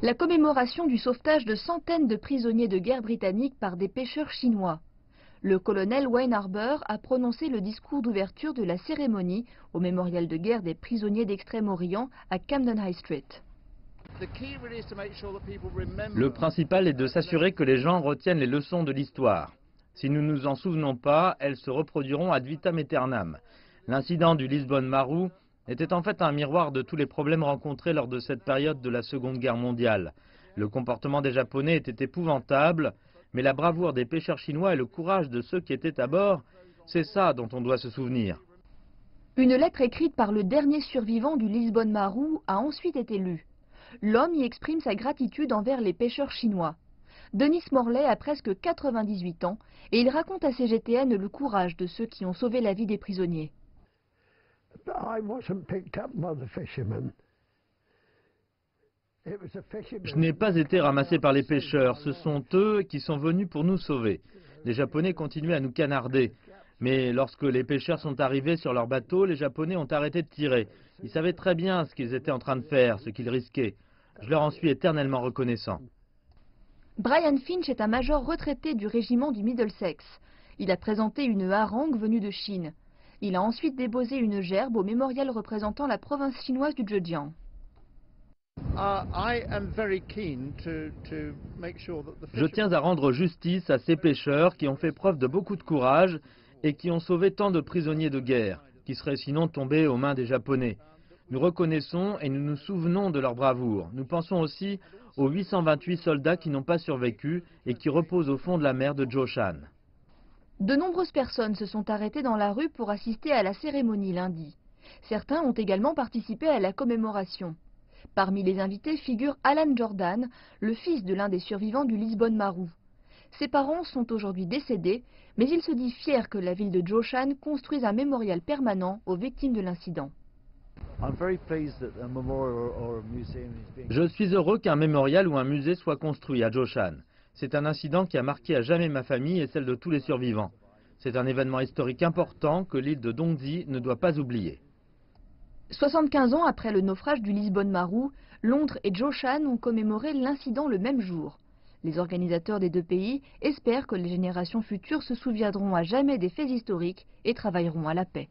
La commémoration du sauvetage de centaines de prisonniers de guerre britanniques par des pêcheurs chinois. Le colonel Wayne Harbour a prononcé le discours d'ouverture de la cérémonie au mémorial de guerre des prisonniers d'Extrême-Orient à Camden High Street. Le principal est de s'assurer que les gens retiennent les leçons de l'histoire. Si nous ne nous en souvenons pas, elles se reproduiront ad vitam aeternam. L'incident du Lisbonne Maru était en fait un miroir de tous les problèmes rencontrés lors de cette période de la Seconde Guerre mondiale. Le comportement des Japonais était épouvantable, mais la bravoure des pêcheurs chinois et le courage de ceux qui étaient à bord, c'est ça dont on doit se souvenir. Une lettre écrite par le dernier survivant du Lisbonne Maru a ensuite été lue. L'homme y exprime sa gratitude envers les pêcheurs chinois. Denis Morley a presque 98 ans et il raconte à CGTN le courage de ceux qui ont sauvé la vie des prisonniers. Je n'ai pas été ramassé par les pêcheurs, ce sont eux qui sont venus pour nous sauver. Les Japonais continuaient à nous canarder. Mais lorsque les pêcheurs sont arrivés sur leur bateau, les Japonais ont arrêté de tirer. Ils savaient très bien ce qu'ils étaient en train de faire, ce qu'ils risquaient. Je leur en suis éternellement reconnaissant. Brian Finch est un major retraité du régiment du Middlesex. Il a présenté une harangue venue de Chine. Il a ensuite déposé une gerbe au mémorial représentant la province chinoise du Zhejiang. Je tiens à rendre justice à ces pêcheurs qui ont fait preuve de beaucoup de courage et qui ont sauvé tant de prisonniers de guerre, qui seraient sinon tombés aux mains des Japonais. Nous reconnaissons et nous nous souvenons de leur bravoure. Nous pensons aussi aux 828 soldats qui n'ont pas survécu et qui reposent au fond de la mer de Joshan. De nombreuses personnes se sont arrêtées dans la rue pour assister à la cérémonie lundi. Certains ont également participé à la commémoration. Parmi les invités figure Alan Jordan, le fils de l'un des survivants du Lisbonne Maru. Ses parents sont aujourd'hui décédés, mais il se dit fier que la ville de Joshan construise un mémorial permanent aux victimes de l'incident. Je suis heureux qu'un mémorial ou un musée soit construit à Joshan. C'est un incident qui a marqué à jamais ma famille et celle de tous les survivants. C'est un événement historique important que l'île de Dongzhi ne doit pas oublier. 75 ans après le naufrage du Lisbonne Maru, Londres et Joshan ont commémoré l'incident le même jour. Les organisateurs des deux pays espèrent que les générations futures se souviendront à jamais des faits historiques et travailleront à la paix.